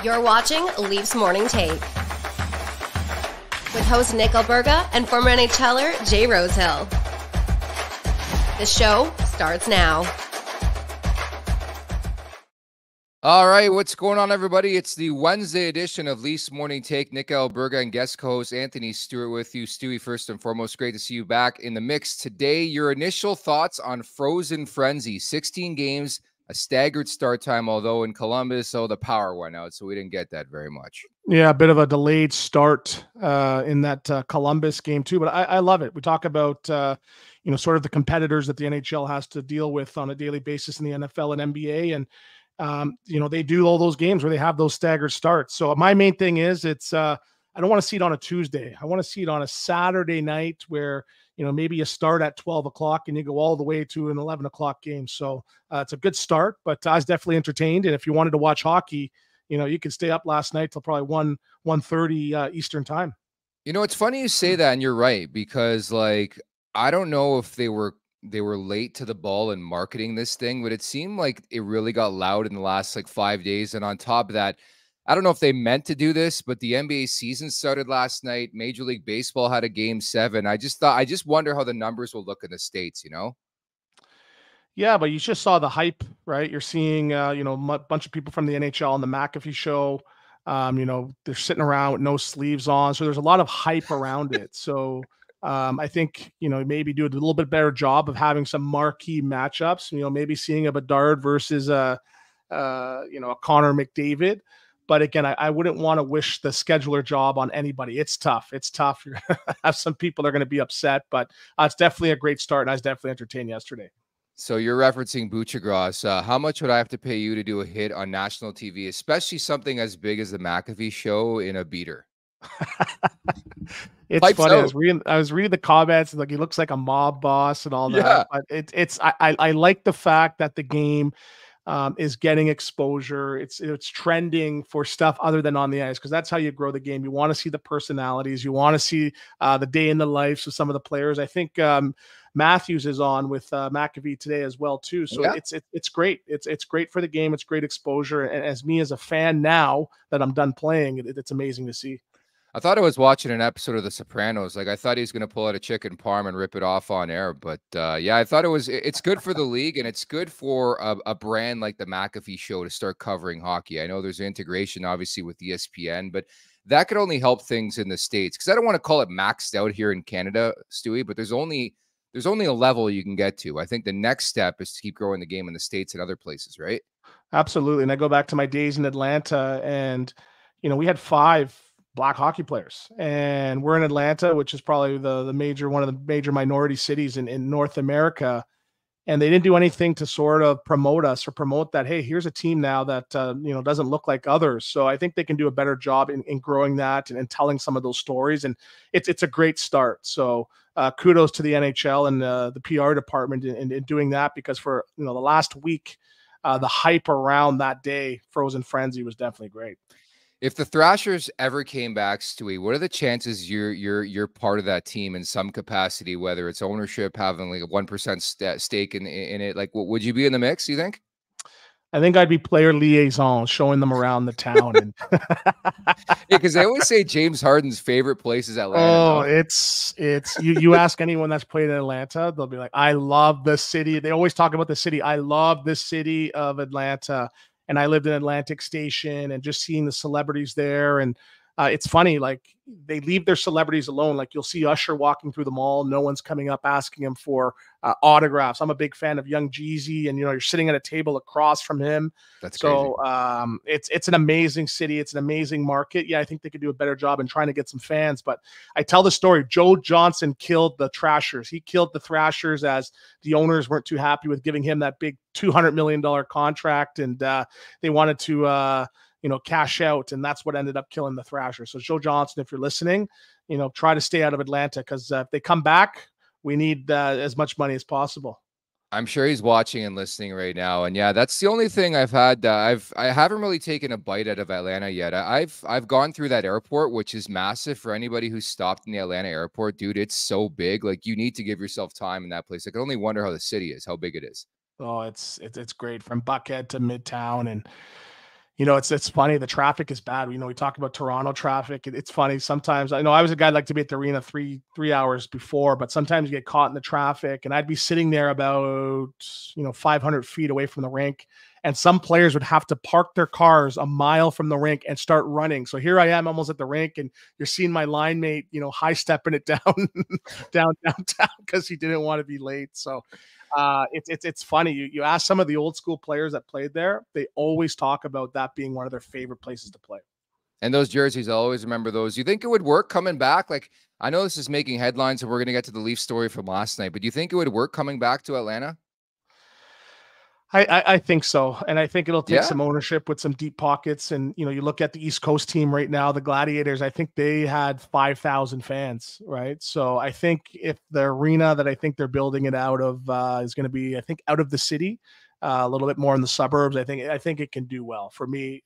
You're watching Leafs Morning Take with host Nick Alberga and former NHLer Jay Rosehill. The show starts now. All right, what's going on, everybody? It's the Wednesday edition of Leafs Morning Take. Nick Alberga and guest co-host Anthony Stewart with you. Stewie, first and foremost, great to see you back in the mix today. Your initial thoughts on Frozen Frenzy, 16 games, a staggered start time, although in Columbus, the power went out, so we didn't get that very much. Yeah, a bit of a delayed start in that Columbus game too, but I love it. We talk about, sort of the competitors that the NHL has to deal with on a daily basis in the NFL and NBA, and they do all those games where they have those staggered starts. So my main thing is I don't want to see it on a Tuesday. I want to see it on a Saturday night where, maybe you start at 12 o'clock and you go all the way to an 11 o'clock game. So it's a good start, but I was definitely entertained. And if you wanted to watch hockey, you could stay up last night till probably 1:30 Eastern time. It's funny you say that, and you're right, because I don't know if they were late to the ball in marketing this thing, but it seemed like it really got loud in the last 5 days. And on top of that, I don't know if they meant to do this, but the NBA season started last night. Major League Baseball had a game 7. I just wonder how the numbers will look in the States, Yeah, but you just saw the hype, right? You're seeing, a bunch of people from the NHL on the McAfee show. They're sitting around with no sleeves on. So there's a lot of hype around it. So I think, maybe do a little bit better job of having some marquee matchups, maybe seeing a Bedard versus a Connor McDavid. But again, I wouldn't want to wish the scheduler job on anybody. It's tough. You're going to have some people that are going to be upset, but it's definitely a great start. And I was definitely entertained yesterday. So you're referencing Buchagras. How much would I have to pay you to do a hit on national TV, especially something as big as the McAfee show in a beater? It's Pipes funny. out. I was reading the comments, he looks like a mob boss and all that. Yeah. But I like the fact that the game is getting exposure. It's trending for stuff other than on the ice, because that's how you grow the game. You want to see the personalities. You want to see the day in the lives of some of the players. I think Matthews is on with McAfee today as well too. So yeah. It's great. It's great for the game. It's great exposure. And as a fan now that I'm done playing, it's amazing to see. I thought I was watching an episode of The Sopranos. I thought he was going to pull out a chicken parm and rip it off on air. But yeah, I thought it's good for the league, and it's good for a brand like the McAfee show to start covering hockey. I know there's integration, obviously, with ESPN, but that could only help things in the States, because I don't want to call it maxed out here in Canada, Stewie, but there's only a level you can get to. I think the next step is to keep growing the game in the States and other places, right? Absolutely. And I go back to my days in Atlanta, and, we had 5 Black hockey players, and we're in Atlanta, which is probably one of the major minority cities in North America. And they didn't do anything to sort of promote us or promote that, hey, here's a team now that, doesn't look like others. So I think they can do a better job in growing that and telling some of those stories. And it's a great start. So kudos to the NHL and the PR department in doing that, because for, the last week, the hype around that day, Frozen Frenzy, was definitely great. If the Thrashers ever came back, Stewie, what are the chances you're part of that team in some capacity, whether it's ownership, having a 1% stake in it? Would you be in the mix, you think? I think I'd be player liaison, showing them around the town. And because they always say James Harden's favorite place is Atlanta. Oh, it's you ask anyone that's played in Atlanta, they'll be like, I love the city. They always talk about the city. I love the city of Atlanta. And I lived in Atlantic Station, and just seeing the celebrities there. And it's funny, they leave their celebrities alone. You'll see Usher walking through the mall. No one's coming up asking him for autographs. I'm a big fan of Young Jeezy, and, you're sitting at a table across from him. That's crazy. So it's an amazing city. It's an amazing market. Yeah, I think they could do a better job in trying to get some fans. But I tell the story, Joe Johnson killed the Thrashers. He killed the Thrashers as the owners weren't too happy with giving him that big $200 million contract. And they wanted to, cash out, and that's what ended up killing the Thrashers. So Joe Johnson, if you're listening, try to stay out of Atlanta, because if they come back, we need as much money as possible. I'm sure he's watching and listening right now. And yeah, that's the only thing I've had. I haven't really taken a bite out of Atlanta yet. I've gone through that airport, which is massive. For anybody who's stopped in the Atlanta airport, dude, it's so big. You need to give yourself time in that place. I can only wonder how the city is, how big it is. Oh, it's great from Buckhead to Midtown. And It's funny. The traffic is bad. We talk about Toronto traffic. It's funny. Sometimes I know I was a guy that liked to be at the arena three hours before, but sometimes you get caught in the traffic, and I'd be sitting there about 500 feet away from the rink, and some players would have to park their cars a mile from the rink and start running. So here I am almost at the rink, and you're seeing my line mate, high stepping it down downtown because he didn't want to be late. So it's funny. You ask some of the old school players that played there, they always talk about that being one of their favorite places to play. And those jerseys, I always remember those. You think it would work coming back? Like, I know this is making headlines and we're going to get to the Leaf story from last night, but do you think it would work coming back to Atlanta? I think so. And I think it'll take some ownership with some deep pockets. And, you look at the East Coast team right now, the Gladiators, I think they had 5,000 fans, right? So I think if the arena that I think they're building it out of is going to be, I think, out of the city, a little bit more in the suburbs, I think it can do well for me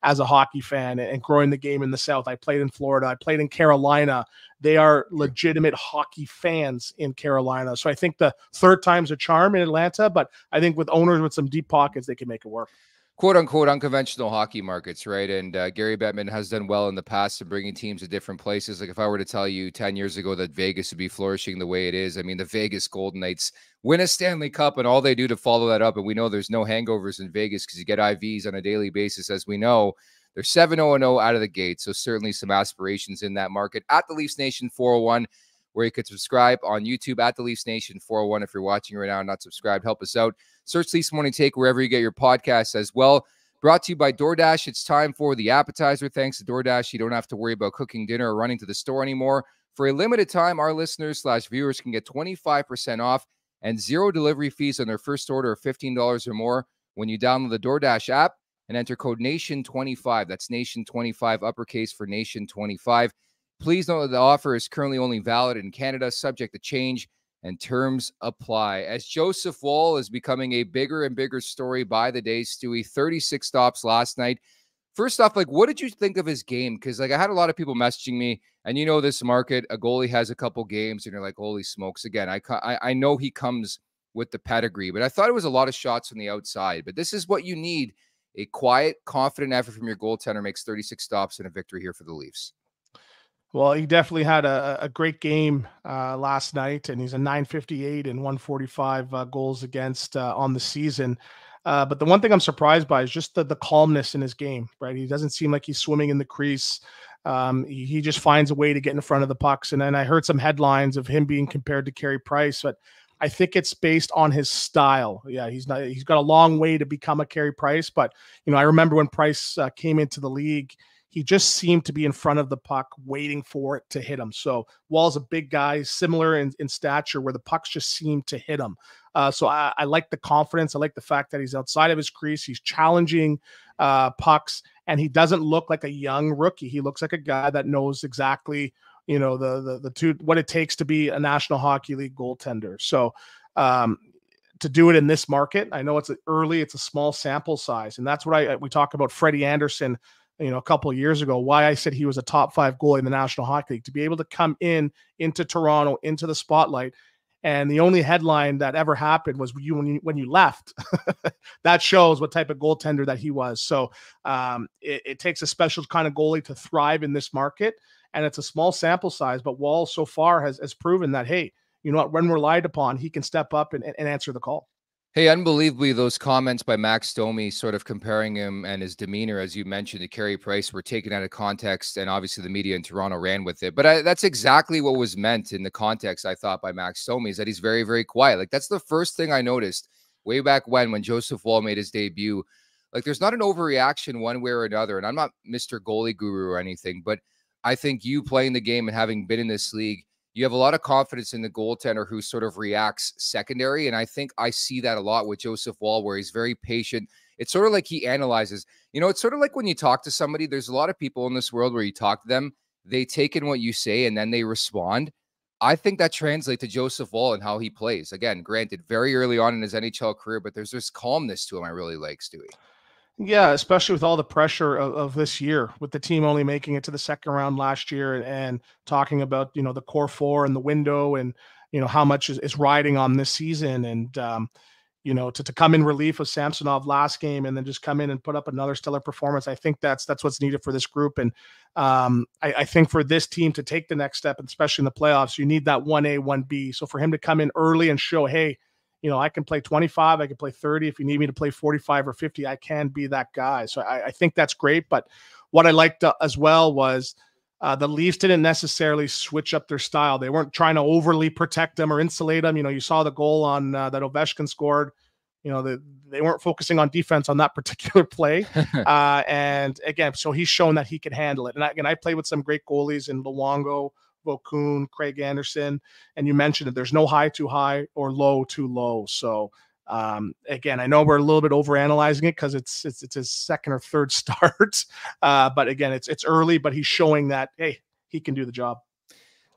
as a hockey fan and growing the game in the South. I played in Florida. I played in Carolina. They are legitimate hockey fans in Carolina. So I think the third time's a charm in Atlanta, but I think with owners with some deep pockets, they can make it work. Quote unquote unconventional hockey markets, right? And Gary Bettman has done well in the past in bringing teams to different places. Like if I were to tell you 10 years ago that Vegas would be flourishing the way it is, I mean, the Vegas Golden Knights win a Stanley Cup and all they do to follow that up. And we know there's no hangovers in Vegas because you get IVs on a daily basis. As we know, they're 7-0-0 out of the gate. So certainly some aspirations in that market. At the Leafs Nation 401, where you could subscribe on YouTube at the Leafs Nation 401. If you're watching right now and not subscribed, help us out. Search Leafs Morning Take wherever you get your podcasts as well. Brought to you by DoorDash. It's time for the appetizer. Thanks to DoorDash, you don't have to worry about cooking dinner or running to the store anymore. For a limited time, our listeners/viewers can get 25% off and zero delivery fees on their first order of $15 or more when you download the DoorDash app and enter code NATION25. That's NATION25, uppercase for NATION25. Please note that the offer is currently only valid in Canada, subject to change, and terms apply. As Joseph Woll is becoming a bigger and bigger story by the day, Stewie, 36 stops last night. First off, what did you think of his game? Because, I had a lot of people messaging me, and this market, a goalie has a couple games, and you're like, holy smokes. Again, I know he comes with the pedigree, but I thought it was a lot of shots from the outside. But this is what you need. A quiet, confident effort from your goaltender makes 36 stops and a victory here for the Leafs. Well, he definitely had a great game last night, and he's a .958 and 145 goals against on the season. But the one thing I'm surprised by is just the calmness in his game, right? He doesn't seem like he's swimming in the crease. He just finds a way to get in front of the pucks. And then I heard some headlines of him being compared to Carey Price, but I think it's based on his style. Yeah, he's got a long way to become a Carey Price, but I remember when Price came into the league, he just seemed to be in front of the puck, waiting for it to hit him. So Wall's a big guy, similar in stature, where the pucks just seem to hit him. So I like the confidence. I like the fact that he's outside of his crease. He's challenging pucks, and he doesn't look like a young rookie. He looks like a guy that knows exactly, what it takes to be a National Hockey League goaltender. So to do it in this market, I know it's a small sample size, and that's what we talk about Freddie Anderson, a couple of years ago, why I said he was a top 5 goalie in the National Hockey League, to be able to come into Toronto, into the spotlight. And the only headline that ever happened was when you left. That shows what type of goaltender that he was. So it takes a special kind of goalie to thrive in this market. And it's a small sample size, but Wall so far has proven that, hey, when relied upon, he can step up and answer the call. Hey, unbelievably, those comments by Max Domi sort of comparing him and his demeanor, as you mentioned, to Carey Price were taken out of context, and obviously the media in Toronto ran with it. But that's exactly what was meant in the context, I thought, by Max Domi, is that he's very, very quiet. That's the first thing I noticed way back when Joseph Woll made his debut. There's not an overreaction one way or another, and I'm not Mr. Goalie Guru or anything, but I think you playing the game and having been in this league, you have a lot of confidence in the goaltender who sort of reacts secondary. And I think I see that a lot with Joseph Woll, where he's very patient. It's sort of like he analyzes. It's sort of like when you talk to somebody, there's a lot of people in this world where you talk to them, they take in what you say and then they respond. I think that translates to Joseph Woll and how he plays. Again, granted, very early on in his NHL career, but there's this calmness to him I really like, Stewie. Yeah, especially with all the pressure of this year, with the team only making it to the second round last year, and talking about, the core 4 and the window, and, how much is riding on this season. And, to come in relief of Samsonov last game and then just come in and put up another stellar performance. I think that's what's needed for this group. And I think for this team to take the next step, especially in the playoffs, you need that 1A, 1B. So for him to come in early and show, hey, I can play 25, I can play 30. If you need me to play 45 or 50, I can be that guy. So I think that's great. But what I liked as well was the Leafs didn't necessarily switch up their style. They weren't trying to overly protect them or insulate them. You saw the goal on that Ovechkin scored. They weren't focusing on defense on that particular play. And again, so he's shown that he can handle it. And I played with some great goalies in Luongo, Vokoun, Craig Anderson, and you mentioned that there's no high too high or low too low. So again, I know we're a little bit overanalyzing it because it's his second or third start. But again, it's early, but he's showing that, hey, he can do the job.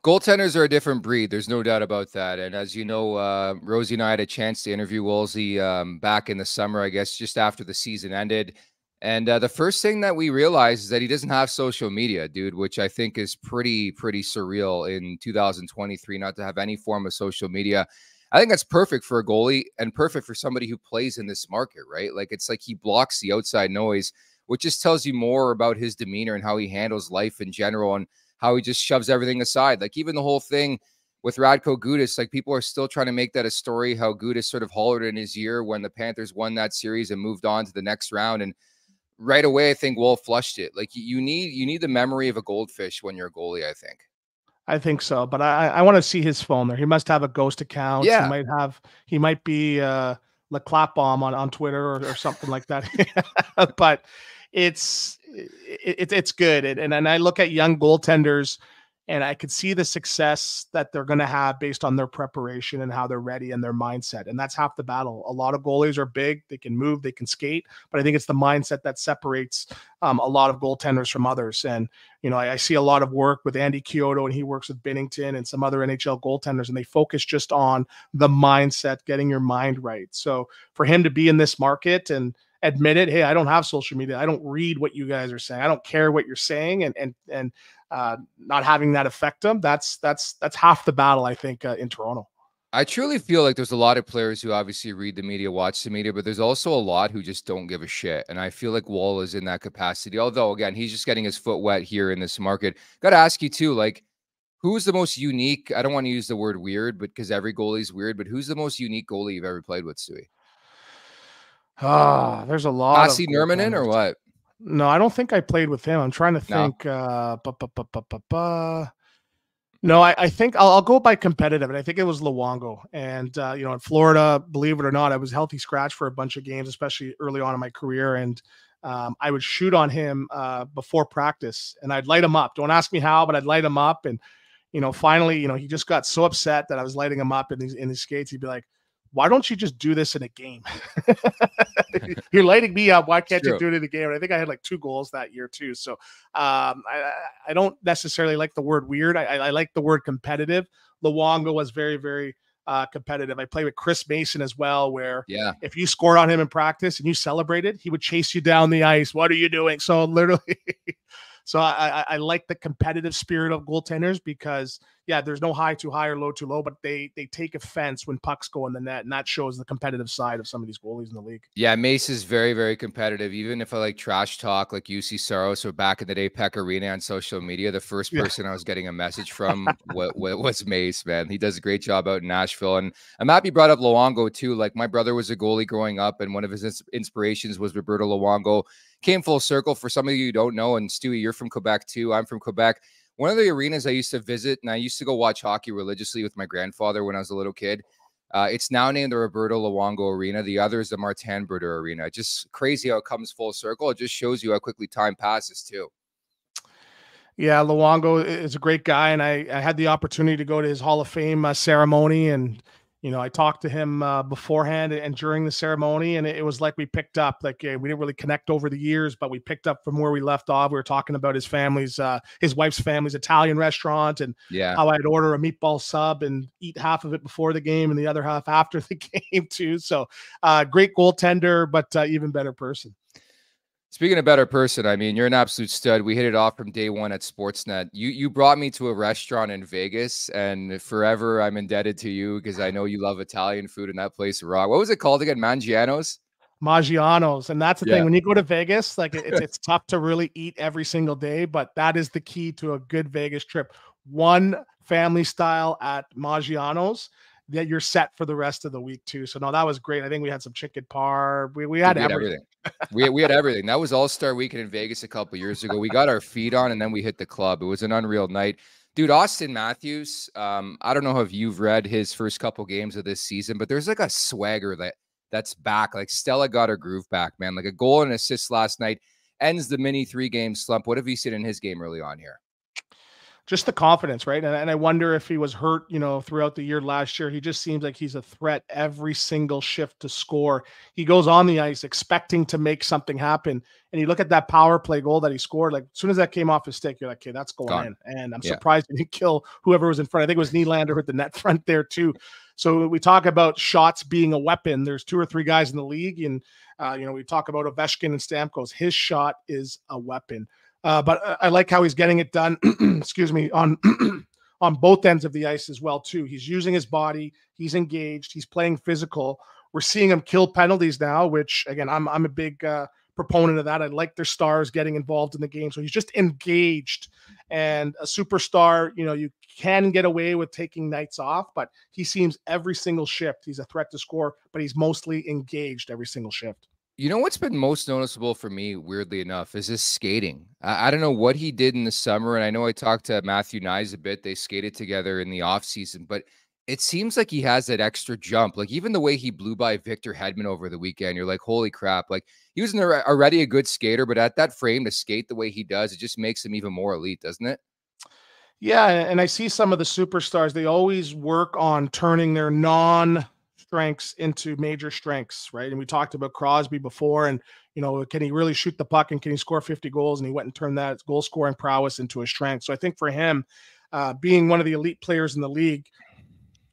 Goaltenders are a different breed. There's no doubt about that. And as you know, Rosie and I had a chance to interview Woolsey back in the summer, I guess, just after the season ended. And the first thing that we realized is that he doesn't have social media, dude, which I think is pretty surreal in 2023, not to have any form of social media. I think that's perfect for a goalie and perfect for somebody who plays in this market, right? Like, it's like he blocks the outside noise, which just tells you more about his demeanor and how he handles life in general and how he just shoves everything aside. Like, even the whole thing with Radko Gudas, like, people are still trying to make that a story, how Gudas sort of hollered in his ear when the Panthers won that series and moved on to the next round. And right away, I think Woll flushed it. Like, you need the memory of a goldfish when you're a goalie, I think. I think so, but I want to see his phone there. He must have a ghost account. Yeah. He might be Le Clapbomb on Twitter or something like that. But it's good. And I look at young goaltenders and I could see the success that they're going to have based on their preparation and how they're ready and their mindset. And that's half the battle. A lot of goalies are big. They can move, they can skate, but I think it's the mindset that separates a lot of goaltenders from others. And, I see a lot of work with Andy Chiodo, and he works with Binnington and some other NHL goaltenders, and they focus just on the mindset, getting your mind right. So for him to be in this market and admit it, hey, I don't have social media, I don't read what you guys are saying, I don't care what you're saying, and not having that affect them, that's half the battle, I think, in Toronto. I truly feel like there's a lot of players who obviously read the media, watch the media, but there's also a lot who just don't give a shit. And I feel like Woll is in that capacity. Although, again, he's just getting his foot wet here in this market. Got to ask you too, like, who's the most unique? I don't want to use the word weird, but because every goalie is weird, but who's the most unique goalie you've ever played with, Stewie? There's a lot. Pasi Nurminen or what? No, I don't think I played with him. I'm trying to think. No, I think I'll go by competitive, and I think it was Luongo. And in Florida, believe it or not, I was healthy scratch for a bunch of games, especially early on in my career. And I would shoot on him before practice, and I'd light him up. Don't ask me how, but I'd light him up. And finally, he just got so upset that I was lighting him up in his skates. He'd be like, why don't you just do this in a game? You're lighting me up. Why can't you do it in a game? And I think I had like 2 goals that year too. So I don't necessarily like the word weird. I like the word competitive. Luongo was very, very competitive. I played with Chris Mason as well, where if you scored on him in practice and you celebrated, he would chase you down the ice. What are you doing? So literally, so I like the competitive spirit of goaltenders because there's no high too high or low too low, but they take offense when pucks go in the net, and that shows the competitive side of some of these goalies in the league. Yeah, Mace is very, very competitive. Even if I like trash talk like UC Saros or back in the day Pekka Rinne on social media, the first person I was getting a message from was Mace, man. He does a great job out in Nashville. And I'm happy you brought up Luongo too. Like, my brother was a goalie growing up, and one of his inspirations was Roberto Luongo. Came full circle for some of you who don't know, and Stewie, you're from Quebec too. I'm from Quebec. One of the arenas I used to visit, and I used to go watch hockey religiously with my grandfather when I was a little kid. It's now named the Roberto Luongo Arena. The other is the Martin Brodeur Arena. Just crazy how it comes full circle. It just shows you how quickly time passes too. Yeah, Luongo is a great guy, and I had the opportunity to go to his Hall of Fame ceremony, and I talked to him beforehand and during the ceremony, and it was like we picked up. Like, we didn't really connect over the years, but we picked up from where we left off. We were talking about his wife's family's Italian restaurant, and how I'd order a meatball sub and eat half of it before the game and the other half after the game too. So great goaltender, but even better person. Speaking of better person, I mean, you're an absolute stud. We hit it off from day one at Sportsnet. You brought me to a restaurant in Vegas, and forever I'm indebted to you because I know you love Italian food, and that place rock. What was it called again? Mangiano's? Maggiano's. And that's the Yeah. thing. When you go to Vegas, like it's tough to really eat every single day, but that is the key to a good Vegas trip. One family style at Maggiano's that you're set for the rest of the week too. So no, that was great. I think we had some chicken par. We had everything. We had everything. That was All-Star Weekend in Vegas a couple years ago. We got our feet on and then we hit the club. It was an unreal night. Dude, Auston Matthews, I don't know if you've read his first couple games of this season, but there's like a swagger that's back. Like Stella got her groove back, man. Like a goal and assist last night, ends the mini 3-game slump. What have you seen in his game early on here? Just the confidence, right? And I wonder if he was hurt, throughout the year last year. He just seems like he's a threat every single shift to score. He goes on the ice expecting to make something happen. And you look at that power play goal that he scored, like as soon as that came off his stick, you're like, okay, that's going in. And I'm surprised he didn't kill whoever was in front. I think it was Nylander with the net front there too. So we talk about shots being a weapon. There's 2 or 3 guys in the league. And, we talk about Ovechkin and Stamkos. His shot is a weapon. But I like how he's getting it done, excuse me, on on both ends of the ice as well, too. He's using his body. He's engaged. He's playing physical. We're seeing him kill penalties now, which, again, I'm a big proponent of that. I like their stars getting involved in the game. So he's just engaged. And a superstar, you can get away with taking nights off, but he seems every single shift. He's a threat to score, but he's mostly engaged every single shift. You know what's been most noticeable for me, weirdly enough, is his skating. I don't know what he did in the summer, and I know I talked to Matthew Nyes a bit. They skated together in the offseason, but it seems like he has that extra jump. Like even the way he blew by Victor Hedman over the weekend, you're like, holy crap. Like he was already a good skater, but at that frame to skate the way he does, it just makes him even more elite, doesn't it? Yeah, and I see some of the superstars, they always work on turning their non-strengths into major strengths, right? And we talked about Crosby before, and, can he really shoot the puck and can he score 50 goals? And he went and turned that goal scoring prowess into a strength. So I think for him, being one of the elite players in the league,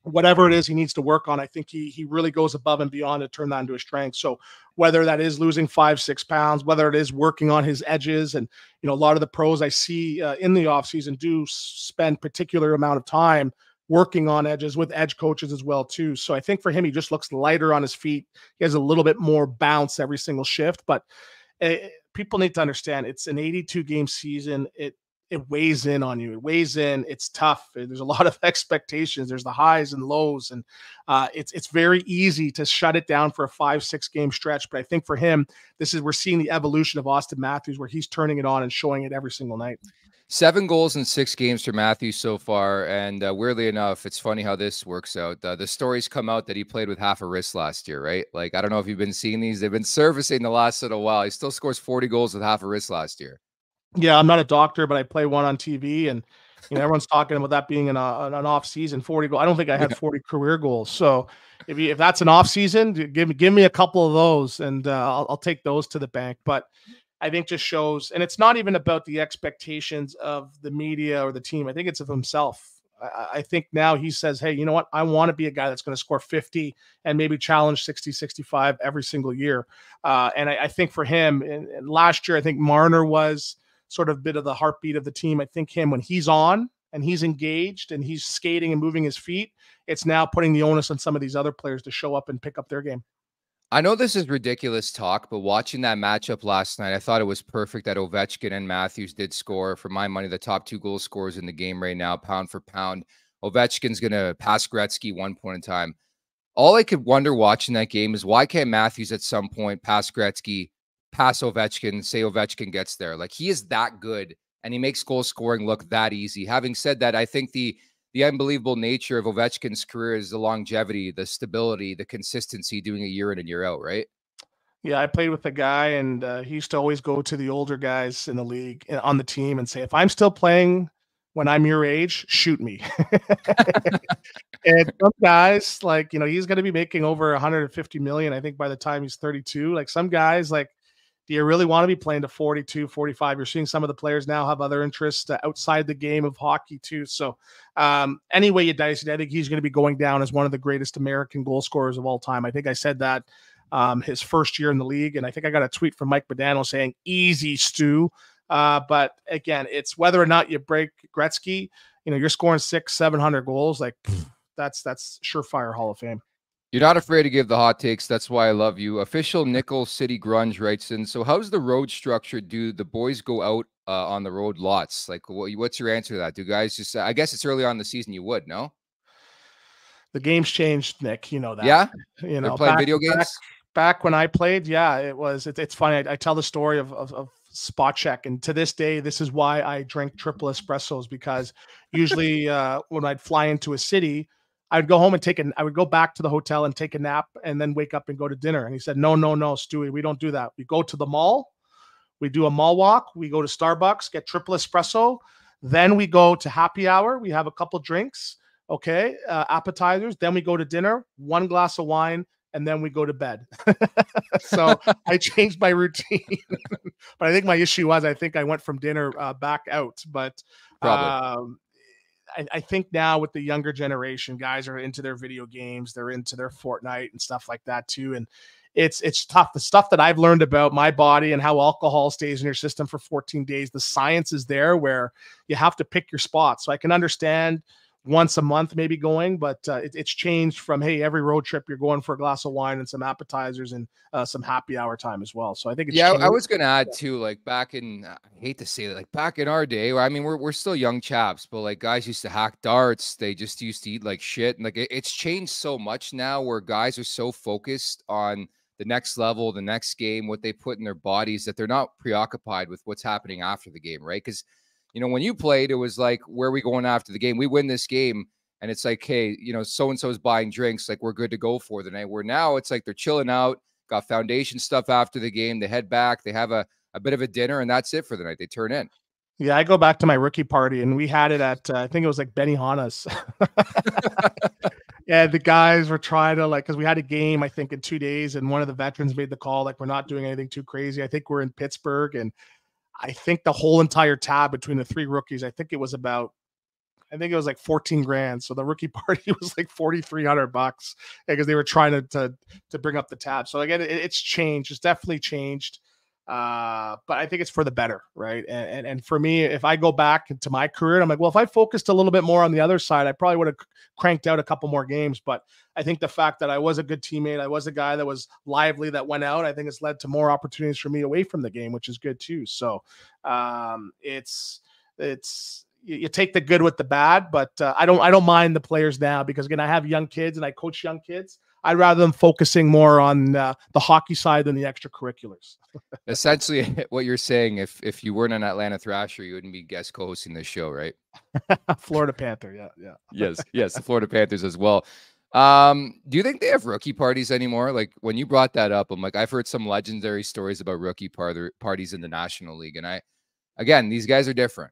whatever it is he needs to work on, I think he really goes above and beyond to turn that into a strength. So whether that is losing 5-6 pounds, whether it is working on his edges, and a lot of the pros I see in the offseason do spend particular amount of time working on edges with edge coaches as well too. So I think for him, he just looks lighter on his feet. He has a little bit more bounce every single shift, but people need to understand it's an 82 game season. It weighs in on you. It weighs in. It's tough. There's a lot of expectations. There's the highs and lows, and it's very easy to shut it down for a 5-6 game stretch. But I think for him, we're seeing the evolution of Auston Matthews, where he's turning it on and showing it every single night. 7 goals in 6 games for Matthews so far, and weirdly enough, it's funny how this works out. The stories come out that he played with half a wrist last year, right? Like I don't know if you've been seeing these. They've been surfacing the last little while. He still scores 40 goals with half a wrist last year. Yeah, I'm not a doctor, but I play one on TV, and everyone's talking about that being an off season 40 goal. I don't think I had 40 career goals. So if that's an off season, give me a couple of those, and I'll take those to the bank. But I think just shows, and it's not even about the expectations of the media or the team. I think it's of himself. I think now he says, hey, you know what? I want to be a guy that's going to score 50 and maybe challenge 60, 65 every single year. And I think for him, and last year, I think Marner was sort of a bit of the heartbeat of the team. I think him, when he's on and he's engaged and he's skating and moving his feet, it's now putting the onus on some of these other players to show up and pick up their game. I know this is ridiculous talk, but watching that matchup last night, I thought it was perfect that Ovechkin and Matthews did score. For my money, the top 2 goal scorers in the game right now, pound for pound. Ovechkin's going to pass Gretzky one point in time. All I could wonder watching that game is why can't Matthews at some point pass Gretzky, pass Ovechkin, say Ovechkin gets there? Like he is that good and he makes goal scoring look that easy. Having said that, I think the unbelievable nature of Ovechkin's career is the longevity, the stability, the consistency, doing it year in and year out, right? Yeah, I played with a guy, and he used to always go to the older guys in the league on the team and say, if I'm still playing when I'm your age, shoot me. And some guys, like, he's going to be making over 150 million, I think, by the time he's 32. Like some guys, like, do you really want to be playing to 42, 45? You're seeing some of the players now have other interests outside the game of hockey too. So any way you dice it, I think he's going to be going down as one of the greatest American goal scorers of all time. I think I said that his first year in the league. And I think I got a tweet from Mike Betano saying, "Easy, Stu." But again, it's whether or not you break Gretzky. You're scoring 600-700 goals. Like that's surefire Hall of Fame. You're not afraid to give the hot takes. That's why I love you. Official Nickel City Grunge writes in, so how's the road structure? Do the boys go out on the road lots? Like, what's your answer to that? Do guys just, I guess it's early on in the season, you would, no? The game's changed, Nick. You know that. Yeah? They're playing video games? Back when I played, yeah, it's funny. I tell the story of spot check. And to this day, this is why I drink triple espressos, because usually when I'd fly into a city, I'd go home and I would go back to the hotel and take a nap and then wake up and go to dinner. And he said, no, Stewie, we don't do that. We go to the mall. We do a mall walk. We go to Starbucks, get triple espresso. Then we go to happy hour. We have a couple drinks. Okay. Appetizers. Then we go to dinner, 1 glass of wine, and then we go to bed. So I changed my routine. But I think my issue was, I think I went from dinner back out. But I think now with the younger generation, guys are into their video games. They're into their Fortnite and stuff like that too. And it's tough. The stuff that I've learned about my body and how alcohol stays in your system for 14 days, the science is there where you have to pick your spots. So I can understand once a month maybe going, but it's changed from, hey, every road trip you're going for a glass of wine and some appetizers and some happy hour time as well. So I think it's changed. I was going to add too, like back in, I hate to say it, like back in our day, I mean, we're still young chaps, but like guys used to hack darts. They just used to eat like shit. And like, it's changed so much now where guys are so focused on the next level, the next game, what they put in their bodies, that they're not preoccupied with what's happening after the game. Right. Because when you played, it was like, where are we going after the game? We win this game. And it's like, hey, so-and-so's buying drinks. Like, we're good to go for the night. Where now it's like they're chilling out, got foundation stuff after the game. They head back. They have a bit of a dinner, and that's it for the night. They turn in. Yeah, I go back to my rookie party, and we had it at, I think it was like Benihana's. Yeah, the guys were trying to, like, because we had a game, I think, in 2 days, and one of the veterans made the call, like, we're not doing anything too crazy. I think we're in Pittsburgh, and I think the whole entire tab between the three rookies, I think it was like 14 grand. So the rookie party was like $4,300 because they were trying to bring up the tab. So again, it's changed. It's definitely changed. But I think it's for the better, right? And for me, if I go back into my career, I'm like, well, if I focused a little bit more on the other side, I probably would have cranked out a couple more games. But I think the fact that I was a good teammate, I was a guy that was lively, that went out, I think it's led to more opportunities for me away from the game, which is good too. So it's you take the good with the bad, but I don't mind the players now, because again, I have young kids and I coach young kids. I'd rather them focusing more on the hockey side than the extracurriculars. Essentially, what you're saying, if you weren't an Atlanta Thrasher, you wouldn't be guest co-hosting this show, right? Florida Panther, yeah. Yes, the Florida Panthers as well. Do you think they have rookie parties anymore? Like, when you brought that up, I'm like, I've heard some legendary stories about rookie parties in the National League, and again, these guys are different.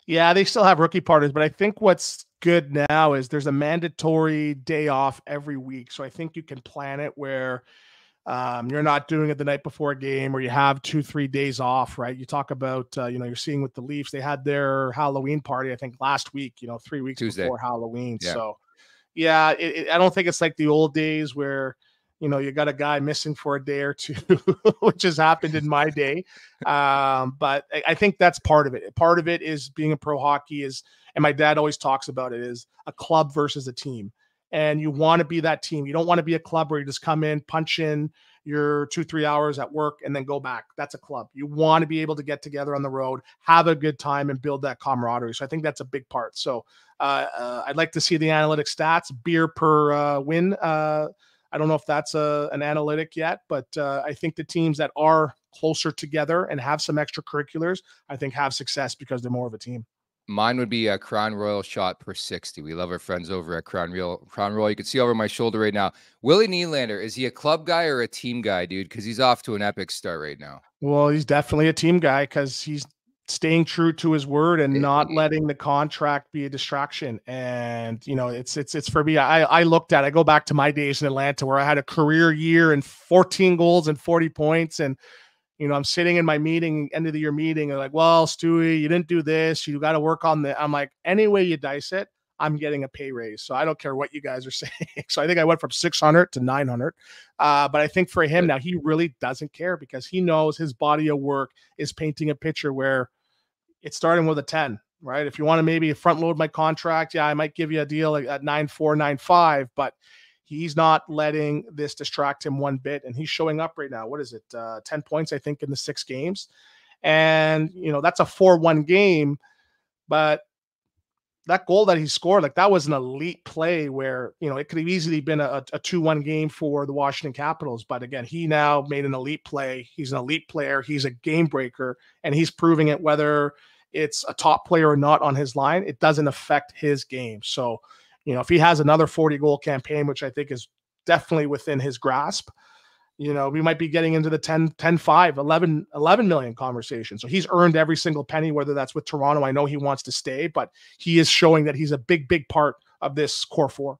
Yeah, they still have rookie parties, but I think what's good now is there's a mandatory day off every week. So I think you can plan it where you're not doing it the night before a game, or you have 2-3 days off, right? You talk about, you're seeing with the Leafs, they had their Halloween party, I think last week, 3 weeks Tuesday before Halloween. Yeah. So yeah, I don't think it's like the old days where, you got a guy missing for a day or two, which has happened in my day. But I think that's part of it. Part of it is being a pro hockey and my dad always talks about it, is a club versus a team. And you want to be that team. You don't want to be a club where you just come in, punch in your 2-3 hours at work and then go back. That's a club. You want to be able to get together on the road, have a good time, and build that camaraderie. So I think that's a big part. So I'd like to see the analytic stats, beer per win. I don't know if that's an analytic yet, but I think the teams that are closer together and have some extracurriculars, I think have success because they're more of a team. Mine would be a Crown Royal shot per 60. We love our friends over at Crown Royal. You can see over my shoulder right now. Willie Nylander, is he a club guy or a team guy, dude? Because he's off to an epic start right now. Well, he's definitely a team guy because he's staying true to his word and not letting the contract be a distraction. And, it's for me, I go back to my days in Atlanta where I had a career year and 14 goals and 40 points. And, I'm sitting in my meeting, end of the year meeting, and like, well, Stewie, you didn't do this. You got to work on that. I'm like, any way you dice it, I'm getting a pay raise. So I don't care what you guys are saying. So I think I went from 600 to 900. But I think for him now, he really doesn't care because he knows his body of work is painting a picture where it's starting with a 10, right? If you want to maybe front load my contract, yeah, I might give you a deal at 9.4, 9.5, but he's not letting this distract him one bit. And he's showing up right now. What is it? 10 points, I think, in the 6 games. And, that's a 4-1 game, but that goal that he scored, like that was an elite play where, it could have easily been a 2-1 game for the Washington Capitals. But again, he now made an elite play. He's an elite player. He's a game breaker, and he's proving it whether it's a top player or not on his line. It doesn't affect his game. So, if he has another 40 goal campaign, which I think is definitely within his grasp, we might be getting into the 10-5, 11 million conversation. So he's earned every single penny, whether that's with Toronto. I know he wants to stay, but he is showing that he's a big, big part of this core 4.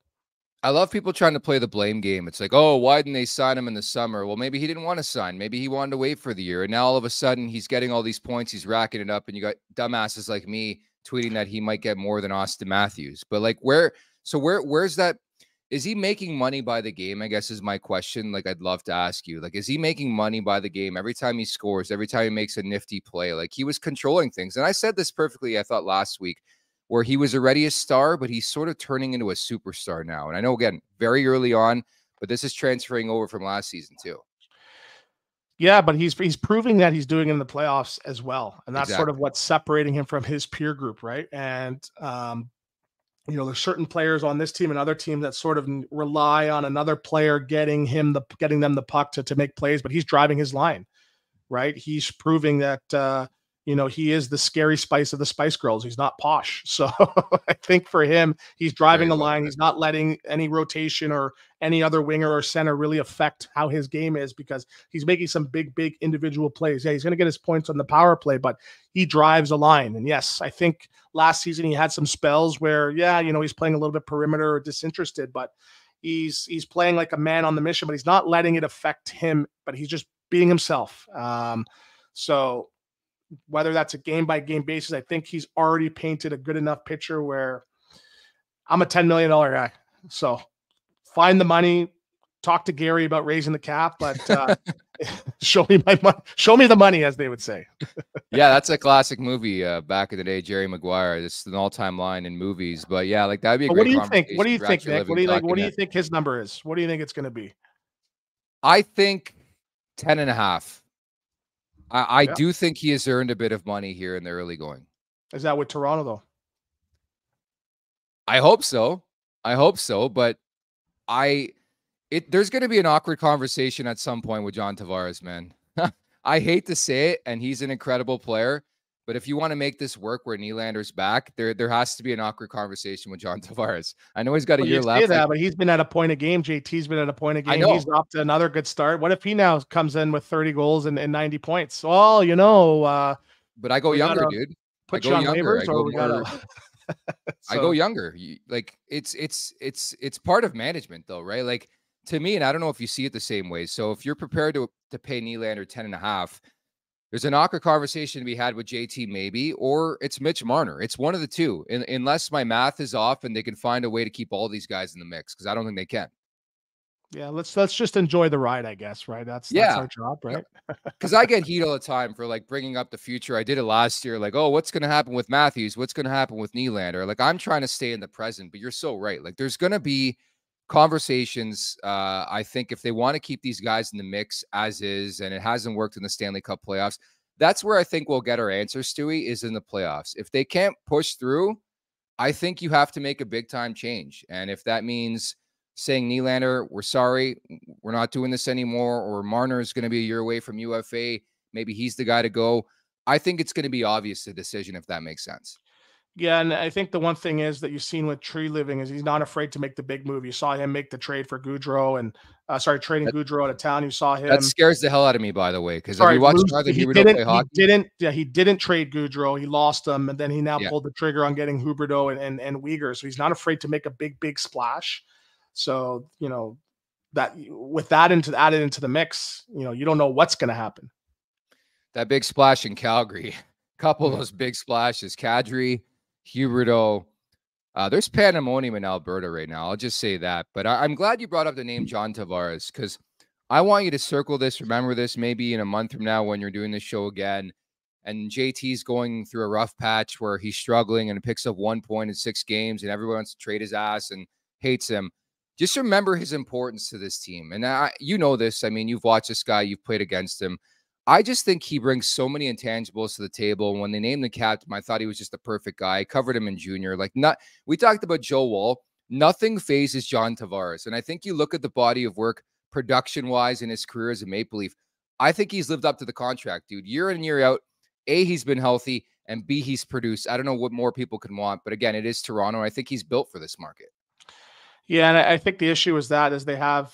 I love people trying to play the blame game. It's like, oh, why didn't they sign him in the summer? Well, maybe he didn't want to sign. Maybe he wanted to wait for the year. And now all of a sudden he's getting all these points. He's racking it up. And you got dumbasses like me tweeting that he might get more than Auston Matthews. But like, where's that? Is he making money by the game? I guess is my question. Like, I'd love to ask you, like, is he making money by the game every time he scores, every time he makes a nifty play? Like, he was controlling things. And I said this perfectly, I thought, last week, where he was already a star, but he's sort of turning into a superstar now. And I know, again, very early on, but this is transferring over from last season too. Yeah, but he's proving that he's doing it in the playoffs as well. And that's sort of what's separating him from his peer group, right? And, there's certain players on this team and other teams that sort of rely on another player getting them the puck to make plays, but he's driving his line, right? He's proving that, he is the scary Spice of the Spice Girls. He's not Posh. So I think for him, he's driving a line. He's not letting any rotation or any other winger or center really affect how his game is because he's making some big, big individual plays. Yeah, he's going to get his points on the power play, but he drives a line. And yes, I think last season he had some spells where, he's playing a little bit perimeter or disinterested, but he's playing like a man on the mission, but he's not letting it affect him, but he's just being himself. So whether that's a game by game basis, I think he's already painted a good enough picture where I'm a $10 million guy. So find the money, talk to Gary about raising the cap, but show me the money, as they would say. Yeah, that's a classic movie back in the day, Jerry Maguire. This is an all-time line in movies. But yeah, like that'd be a great conversation. What do you think, Nick? What do you think his number is? What do you think it's going to be? I think 10.5. I do think he has earned a bit of money here in the early going. Is that with Toronto, though? I hope so. But there's going to be an awkward conversation at some point with John Tavares, man. I hate to say it, and he's an incredible player. But if you want to make this work where Nylander's back, there has to be an awkward conversation with John Tavares. I know he's got a year left. But he's been at a point a game. JT's been at a point a game. He's up to another good start. What if he now comes in with 30 goals and 90 points? Well, but I go younger, dude. Put you on waivers, I go younger. Like it's part of management, though, right? Like to me, and I don't know if you see it the same way. So if you're prepared to pay Nylander 10.5. There's an awkward conversation to be had with JT, maybe, or it's Mitch Marner. It's one of the two, unless my math is off and they can find a way to keep all these guys in the mix, because I don't think they can. Yeah, let's just enjoy the ride, I guess, right? That's our job, right? Because I get heat all the time for like bringing up the future. I did it last year, like, oh, what's going to happen with Matthews? What's going to happen with Nylander? Like, I'm trying to stay in the present, but you're so right. Like, there's going to be conversations. I think if they want to keep these guys in the mix as is, and it hasn't worked in the Stanley Cup playoffs, that's where I think we'll get our answers, Stewie, is in the playoffs. If they can't push through, I think you have to make a big time change. And if that means saying, Nylander, we're sorry, we're not doing this anymore, or Marner is going to be a year away from UFA, maybe he's the guy to go, I think it's going to be obvious, the decision, if that makes sense. Yeah, and I think the one thing is that you've seen with Tree Living is he's not afraid to make the big move. You saw him make the trade for Gaudreau and trading Gaudreau out of town. You saw him. That scares the hell out of me, by the way, because if you watch Huberdeau play hockey, he didn't trade Gaudreau. He lost him, and then he now pulled the trigger on getting Huberdeau and Weegar. So he's not afraid to make a big splash. So that with that added into the mix, you don't know what's going to happen. That big splash in Calgary, couple of those big splashes, Kadri, Huberdeau, There's pandemonium in Alberta right now. I'll just say that. But I'm glad you brought up the name John Tavares, because I want you to circle this, remember this, maybe in a month from now when you're doing this show again, and JT's going through a rough patch where he's struggling and picks up 1 point in 6 games and everyone wants to trade his ass and hates him. Just remember his importance to this team. And you know this. I mean, you've watched this guy. You've played against him. I just think he brings so many intangibles to the table. And when they named the captain, I thought he was just the perfect guy. I covered him in junior. We talked about Joe Woll. Nothing phases John Tavares. And I think you look at the body of work production-wise in his career as a Maple Leaf. I think he's lived up to the contract, dude. Year in and year out, A, he's been healthy, and B, he's produced. I don't know what more people can want. But again, it is Toronto. I think he's built for this market. Yeah, and I think the issue is they have,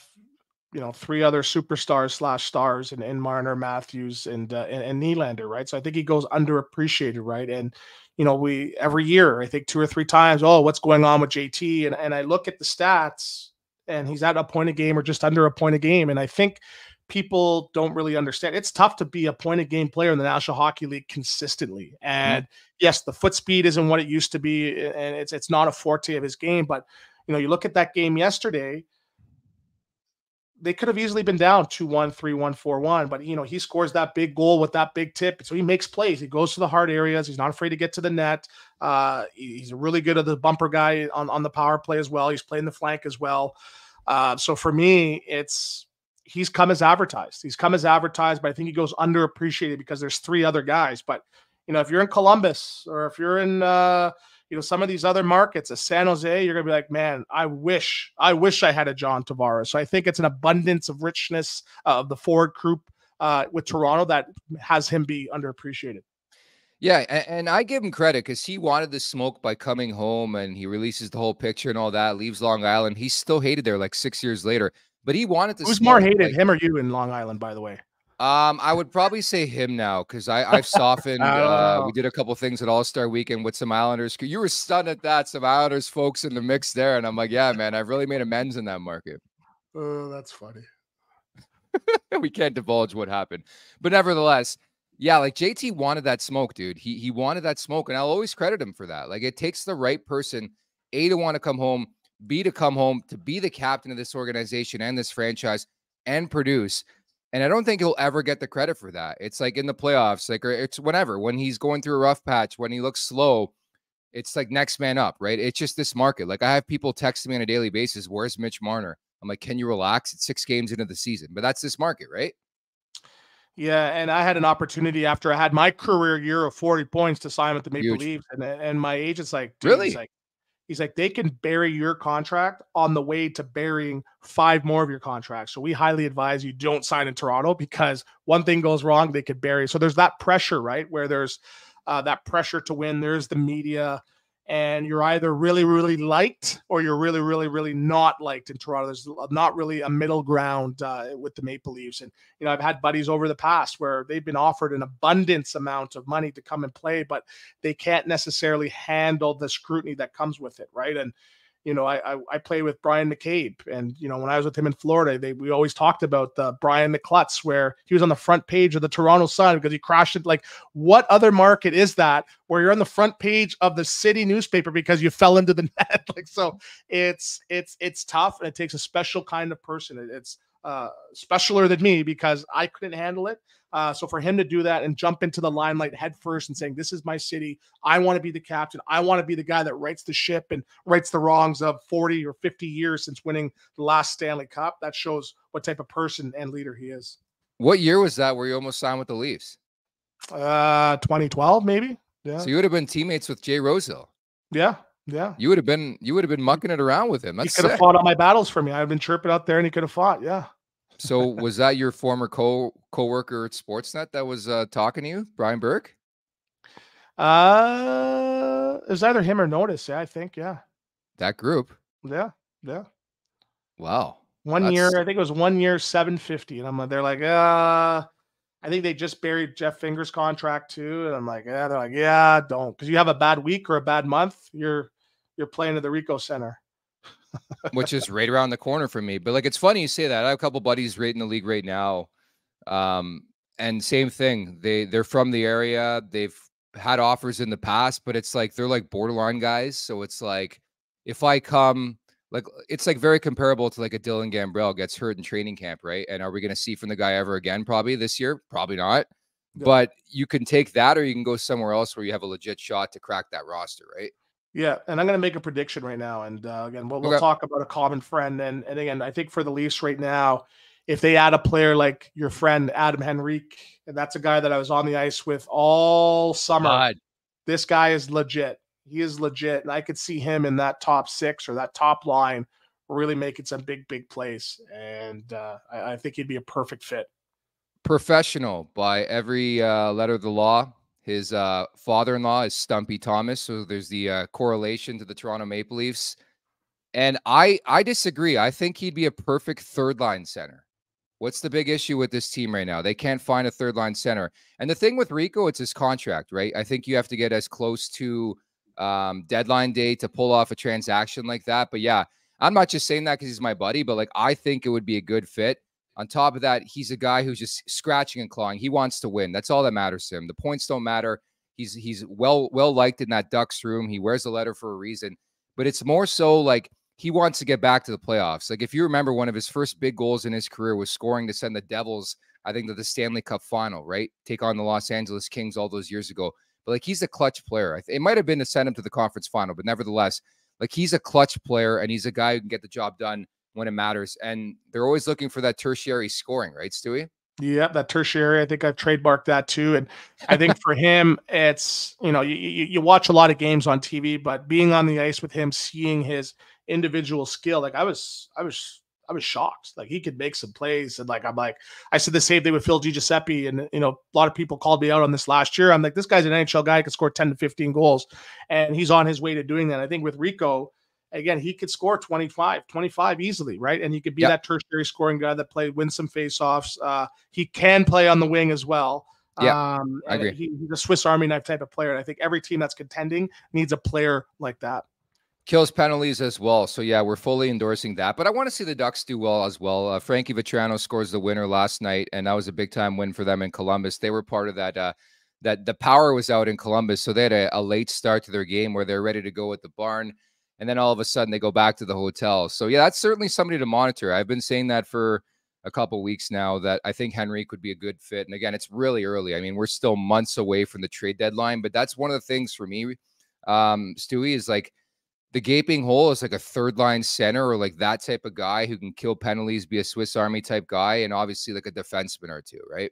3 other superstars / stars in Marner, Matthews, and Nylander, right? So I think he goes underappreciated, right? And we every year, I think 2 or 3 times, what's going on with JT? And I look at the stats, and he's at a point a game or just under a point a game, and I think people don't really understand. It's tough to be a point a game player in the National Hockey League consistently. And yes, the foot speed isn't what it used to be, and it's not a forte of his game, but you look at that game yesterday, they could have easily been down 2-1, 3-1, 4-1, but he scores that big goal with that big tip. So he makes plays. He goes to the hard areas. He's not afraid to get to the net. He's really good at the bumper guy on the power play as well. He's playing the flank as well. So for me, he's come as advertised. But I think he goes underappreciated because there's 3 other guys. But if you're in Columbus or if you're in some of these other markets, San Jose, you're going to be like, man, I wish I had a John Tavares. So I think it's an abundance of richness of the forward group with Toronto that has him be underappreciated. Yeah, and I give him credit because he wanted the smoke by coming home, and he releases the whole picture and all that, leaves Long Island. He's still hated there like 6 years later, but he wanted to. Who's more hated, him or you in Long Island, by the way? I would probably say him now because I've softened. We did a couple things at All-Star Weekend with some Islanders. You were stunned at that. Some Islanders folks in the mix there. And I'm like, yeah, man, I've really made amends in that market. Oh, that's funny. We can't divulge what happened. But nevertheless, yeah, like JT wanted that smoke, dude. He wanted that smoke, and I'll always credit him for that. Like, it takes the right person, A, to want to come home, B, to come home, to be the captain of this organization and this franchise and produce. And I don't think he'll ever get the credit for that. It's like in the playoffs, or it's whenever, when he's going through a rough patch, when he looks slow, it's like next man up, right? It's just this market. Like, I have people texting me on a daily basis, where's Mitch Marner? I'm like, can you relax? It's 6 games into the season, but that's this market, right? Yeah, and I had an opportunity after I had my career year of 40 points to sign with the Maple Leafs, and my agent's like, really? He's like, they can bury your contract on the way to burying 5 more of your contracts. So we highly advise you don't sign in Toronto because one thing goes wrong, they could bury. So there's that pressure, right? Where there's that pressure to win. There's the media, and you're either really, really liked or you're really, really, really not liked in Toronto. There's not really a middle ground with the Maple Leafs. And, I've had buddies over the past where they've been offered an abundance amount of money to come and play, but they can't necessarily handle the scrutiny that comes with it, right? And, I play with Brian McCabe, and, when I was with him in Florida, we always talked about the Brian McClutz, where he was on the front page of the Toronto Sun because he crashed it. Like, what other market is that where you're on the front page of the city newspaper because you fell into the net? So it's tough, and it takes a special kind of person. It's specialer than me because I couldn't handle it. So for him to do that and jump into the limelight head first and saying, this is my city, I want to be the captain, I want to be the guy that rights the ship and rights the wrongs of 40 or 50 years since winning the last Stanley Cup, that shows what type of person and leader he is. What year was that where you almost signed with the Leafs? 2012, maybe. Yeah. So you would have been teammates with Jay Rosehill. Yeah. Yeah. You would have been mucking it around with him. That's he could have fought all my battles for me. I've been chirping out there and he could have fought. Yeah. So was that your former coworker at Sportsnet that was talking to you, Brian Burke? It was either him or Notice. Yeah, I think. Yeah. That group. Yeah. Yeah. Wow. One year, I think it was 1 year, $750, and they're like, I think they just buried Jeff Finger's contract too, and I'm like, yeah. They're like, yeah, don't, because you have a bad week or a bad month, you're playing at the Rico Center. Which is right around the corner for me. But like, it's funny you say that. I have a couple buddies right in the league right now. And same thing. They're from the area. They've had offers in the past, but it's like, they're like borderline guys. So it's like, if I come, like, it's like very comparable to like a Dylan Gambrell gets hurt in training camp, right? And are we going to see from the guy ever again? Probably this year, probably not. Yeah. But you can take that, or you can go somewhere else where you have a legit shot to crack that roster, right? Yeah, and I'm going to make a prediction right now. And again, we'll Okay. talk about a common friend. And again, I think for the Leafs right now, if they add a player like your friend Adam Henrique, and that's a guy that I was on the ice with all summer. God. This guy is legit. He is legit, and I could see him in that top 6 or that top line really making some big plays. And I think he'd be a perfect fit. Professional by every letter of the law. His father-in-law is Stumpy Thomas, so there's the correlation to the Toronto Maple Leafs. And I disagree. I think he'd be a perfect third-line center. What's the big issue with this team right now? They can't find a third-line center. And the thing with Rico, it's his contract, right? I think you have to get as close to deadline day to pull off a transaction like that. But yeah, I'm not just saying that because he's my buddy, but like I think it would be a good fit. On top of that, he's a guy who's just scratching and clawing. He wants to win. That's all that matters to him. The points don't matter. He's well liked in that Ducks room. He wears a letter for a reason. But it's more so like he wants to get back to the playoffs. Like if you remember, one of his first big goals in his career was scoring to send the Devils, I think, to the Stanley Cup final, right? Take on the Los Angeles Kings all those years ago. But like he's a clutch player. It might have been to send him to the conference final, but nevertheless, like he's a clutch player and he's a guy who can get the job done when it matters. And they're always looking for that tertiary scoring, right, Stewie? Yeah, that tertiary. I think I've trademarked that too. And I think for him, it's, you watch a lot of games on TV, but being on the ice with him, seeing his individual skill, like I was shocked. Like he could make some plays. And I said the same thing with Phil Giuseppe. And, a lot of people called me out on this last year. I'm like, this guy's an NHL guy, could score 10 to 15 goals. And he's on his way to doing that. I think with Rico, again, he could score 25 easily, right? And he could be that tertiary scoring guy that win some faceoffs. He can play on the wing as well. Yeah, I agree. He's a Swiss Army knife type of player. And I think every team that's contending needs a player like that. Kills penalties as well. So, yeah, we're fully endorsing that. But I want to see the Ducks do well as well. Frankie Vetrano scores the winner last night, and that was a big-time win for them in Columbus. They were part of that that the power was out in Columbus, so they had a late start to their game where they're ready to go at the barn. And then all of a sudden they go back to the hotel. So, yeah, that's certainly somebody to monitor. I've been saying that for a couple weeks now, that I think Henrique would be a good fit. And again, it's really early. I mean, we're still months away from the trade deadline, but that's one of the things for me, Stewie, is like the gaping hole is like a third line center or like that type of guy who can kill penalties, be a Swiss Army type guy, and obviously like a defenseman or two, right?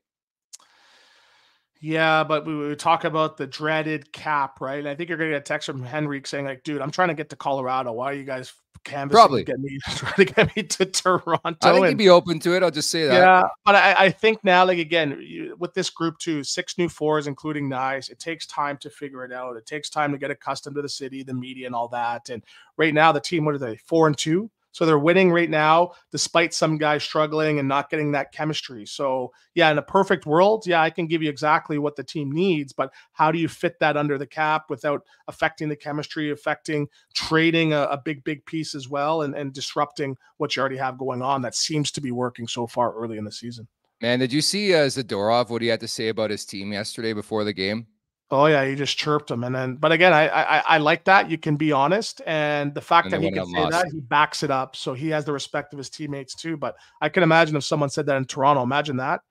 Yeah, but we talk about the dreaded cap, right? And I think you're going to get a text from Henrique saying, like, dude, I'm trying to get to Colorado. Why are you guys canvassing trying to get me to Toronto? I think he'd be open to it. I'll just say that. Yeah, but I think now, like, again, with this group too, 6 new forwards, including Nyes, it takes time to figure it out. It takes time to get accustomed to the city, the media, and all that. And right now, the team, what are they, 4-2? So they're winning right now, despite some guys struggling and not getting that chemistry. So, yeah, in a perfect world, yeah, I can give you exactly what the team needs, but how do you fit that under the cap without affecting the chemistry, affecting trading a big piece as well, and disrupting what you already have going on that seems to be working so far early in the season? Man, did you see Zadorov, what he had to say about his team yesterday before the game? Oh yeah, he just chirped him, but again, I like that you can be honest, and the fact that he can say that, he backs it up, so he has the respect of his teammates too. But I can imagine if someone said that in Toronto, imagine that.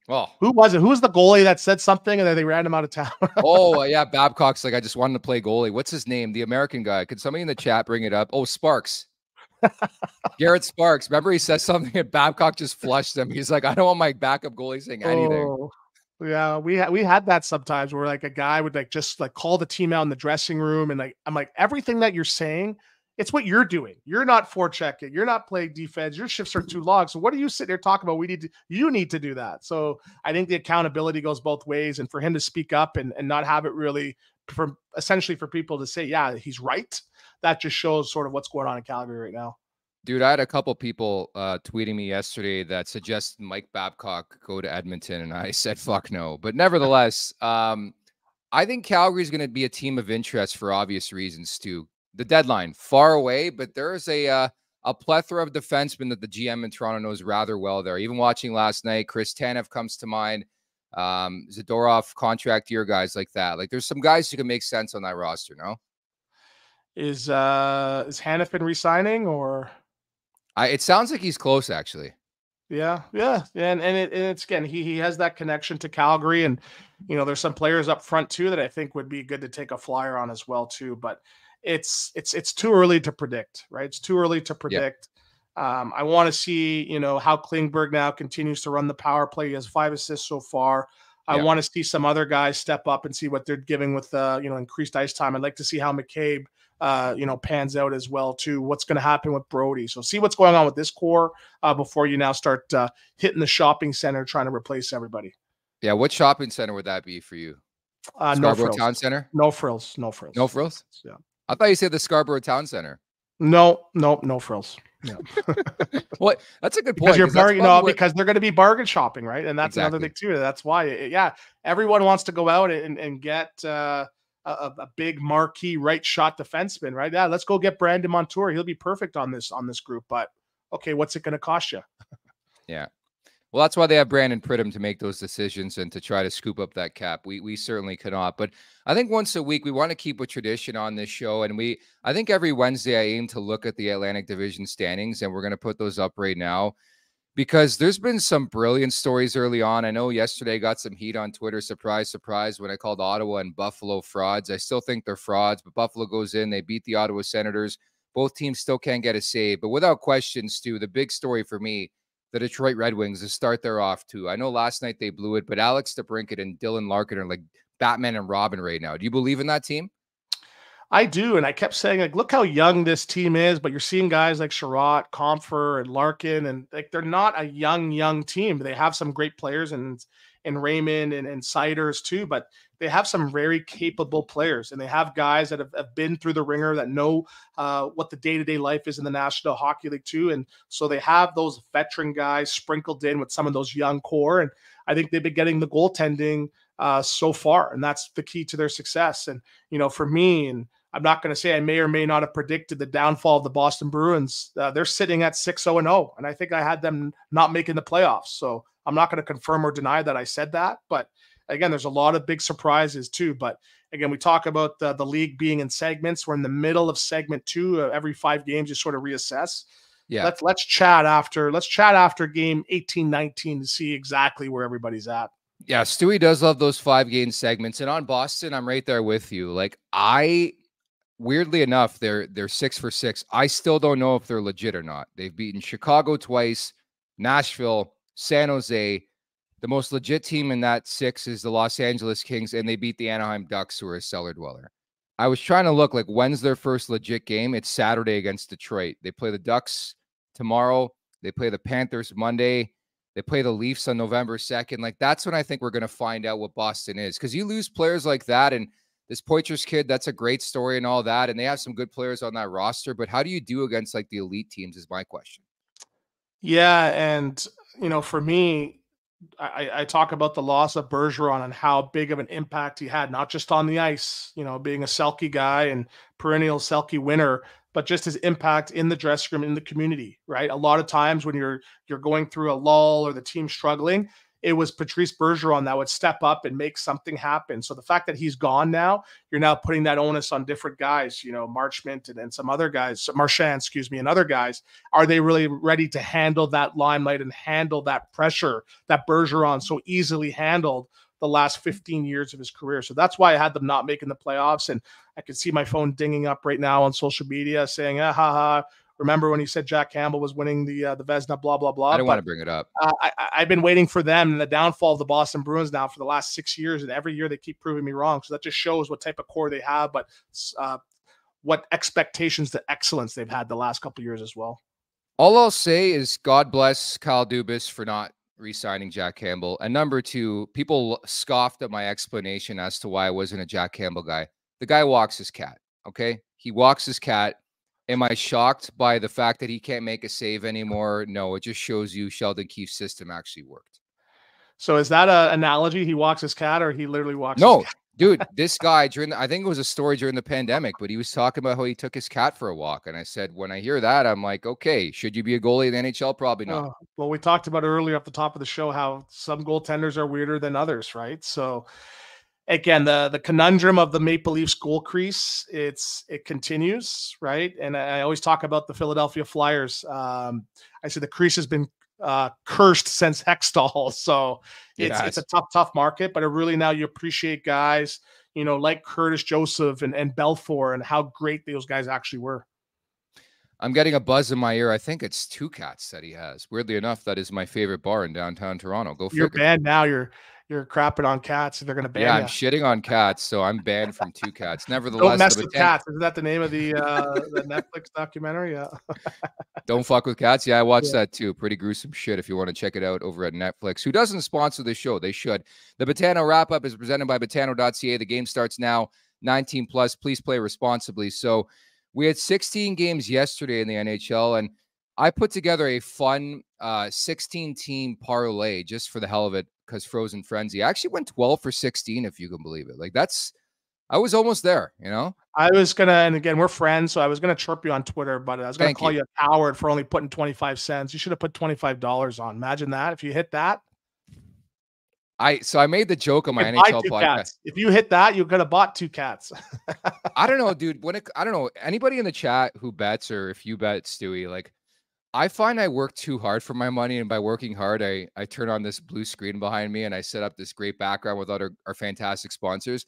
Well, who was it? Who was the goalie that said something and then they ran him out of town? Oh yeah, Babcock's like, I just wanted to play goalie. What's his name? The American guy. Could somebody in the chat bring it up? Oh, Sparks. Garrett Sparks. Remember he said something and Babcock just flushed him. He's like, I don't want my backup goalie saying anything. Yeah, we had that sometimes where like a guy would like just like call the team out in the dressing room, and like I'm like, everything that you're saying, it's what you're doing. You're not forechecking. You're not playing defense. Your shifts are too long. So what are you sitting there talking about? You need to do that. So I think the accountability goes both ways, and for him to speak up and not have it really essentially for people to say, yeah, he's right. That just shows sort of what's going on in Calgary right now. Dude, I had a couple people tweeting me yesterday that suggested Mike Babcock go to Edmonton, and I said, fuck no. But nevertheless, I think Calgary is going to be a team of interest for obvious reasons too. The deadline, far away, but there's a plethora of defensemen that the GM in Toronto knows rather well there. Even watching last night, Chris Tanev comes to mind, Zadorov, contract year guys like that. Like there's some guys who can make sense on that roster, no? Is Hanifin re-signing or? It sounds like he's close, actually. Yeah. And it's again, he has that connection to Calgary, and there's some players up front too that I think would be good to take a flyer on as well too. But it's too early to predict, right? It's too early to predict. I want to see how Klingberg now continues to run the power play. He has 5 assists so far. I want to see some other guys step up and see what they're giving with increased ice time. I'd like to see how McCabe pans out as well too. What's going to happen with Brody? So see what's going on with this core before you now start hitting the shopping center trying to replace everybody. Yeah, what shopping center would that be for you? Scarborough Town Center? No frills. No frills. Yeah. I thought you said the Scarborough Town Center. No frills. Yeah. What? That's a good point. Because they're going to be bargain shopping, right? And that's another thing too. That's why, everyone wants to go out and get a big marquee right shot defenseman, right? Yeah, let's go get Brandon Montour. He'll be perfect on this group. But okay, what's it going to cost you? Yeah. Well, that's why they have Brandon Pridham to make those decisions and to try to scoop up that cap. We certainly cannot. But I think once a week, we want to keep a tradition on this show. And I think every Wednesday I aim to look at the Atlantic Division standings, and we're going to put those up right now because there's been some brilliant stories early on. I know yesterday I got some heat on Twitter. Surprise, surprise, when I called Ottawa and Buffalo frauds. I still think they're frauds, but Buffalo goes in. They beat the Ottawa Senators. Both teams still can't get a save. But without question, Stu, the big story for me, the Detroit Red Wings, to start their off too. I know last night they blew it, but Alex DeBrincat and Dylan Larkin are like Batman and Robin right now. Do you believe in that team? I do. And I kept saying, like, look how young this team is, but you're seeing guys like Sherratt, Comfer, and Larkin, and like they're not a young team. They have some great players and Raymond and Siders too, but they have some very capable players, and they have guys that have been through the ringer that know what the day-to-day life is in the National Hockey League too. And so they have those veteran guys sprinkled in with some of those young core. And I think they've been getting the goaltending so far, and that's the key to their success. And, for me, and I'm not going to say I may or may not have predicted the downfall of the Boston Bruins. They're sitting at 6-0-0, and I think I had them not making the playoffs. So I'm not going to confirm or deny that I said that, but again, there's a lot of big surprises too. But again, we talk about the league being in segments. We're in the middle of segment 2. Every 5 games, you sort of reassess. Yeah. Let's chat after game 18-19 to see exactly where everybody's at. Yeah, Stewie does love those 5-game segments. And on Boston, I'm right there with you. Like, weirdly enough, they're 6 for 6. I still don't know if they're legit or not. They've beaten Chicago twice, Nashville, San Jose. The most legit team in that 6 is the Los Angeles Kings, and they beat the Anaheim Ducks, who are a cellar dweller. I was trying to look, like, when's their first legit game? It's Saturday against Detroit. They play the Ducks tomorrow. They play the Panthers Monday. They play the Leafs on November 2nd. Like, that's when I think we're going to find out what Boston is, because you lose players like that, and this Poitras kid, that's a great story and all that, and they have some good players on that roster, but how do you do against, like, the elite teams is my question. Yeah, and, for me, I talk about the loss of Bergeron and how big of an impact he had, not just on the ice, being a Selke guy and perennial Selke winner, but just his impact in the dressing room, in the community, right? A lot of times when you're going through a lull or the team struggling, it was Patrice Bergeron that would step up and make something happen. So the fact that he's gone now, you're now putting that onus on different guys, Marchment and some other guys, Marchand, and other guys. Are they really ready to handle that limelight and handle that pressure that Bergeron so easily handled the last 15 years of his career? So that's why I had them not making the playoffs. And I can see my phone dinging up right now on social media saying, remember when he said Jack Campbell was winning the Vezina, blah, blah, blah. I don't want to bring it up. I've been waiting for them and the downfall of the Boston Bruins now for the last 6 years. And every year they keep proving me wrong. So that just shows what type of core they have, but what expectations to excellence they've had the last couple of years as well. All I'll say is God bless Kyle Dubas for not re-signing Jack Campbell. And number 2, people scoffed at my explanation as to why I wasn't a Jack Campbell guy. The guy walks his cat, okay? He walks his cat. Am I shocked by the fact that he can't make a save anymore? No, it just shows you Sheldon Keefe's system actually worked. So is that an analogy? He walks his cat, or he literally walks his cat? Dude, this guy I think it was a story during the pandemic, but he was talking about how he took his cat for a walk. And I said, when I hear that, I'm like, okay, should you be a goalie in the NHL? Probably not. Well, we talked about earlier at the top of the show how some goaltenders are weirder than others, right? So again, the conundrum of the Maple Leafs goal crease, it continues, right? And I always talk about the Philadelphia Flyers. I said the crease has been cursed since Hextall, so it's a tough market. But really now you appreciate guys, like Curtis Joseph and Belfour, and how great those guys actually were. I'm getting a buzz in my ear. I think it's Two Cats that he has. Weirdly enough, that is my favorite bar in downtown Toronto. Go figure. You're banned now. You're crapping on cats. They're going to ban you. Yeah, I'm shitting on cats, so I'm banned from Two Cats. Nevertheless, Don't mess with cats. Isn't that the name of the Netflix documentary? Yeah. Don't fuck with cats. Yeah, I watched that too. Pretty gruesome shit. If you want to check it out over at Netflix, who doesn't sponsor this show? They should. The Betano wrap up is presented by Betano.ca. The game starts now. 18 plus. Please play responsibly. So we had 16 games yesterday in the NHL, and I put together a fun 16-team parlay just for the hell of it because Frozen Frenzy. I actually went 12 for 16, if you can believe it. Like I was almost there, I was going to, and again, we're friends, so I was going to chirp you on Twitter, but I was going to call you a coward for only putting 25 cents. You should have put $25 on. Imagine that if you hit that. So I made the joke on my NHL podcast. Cats. If you hit that, you could have bought 2 cats. I don't know, dude. I don't know anybody in the chat who bets, or if you bet, Stewie. Like, I find I work too hard for my money, and by working hard, I turn on this blue screen behind me and I set up this great background with our fantastic sponsors.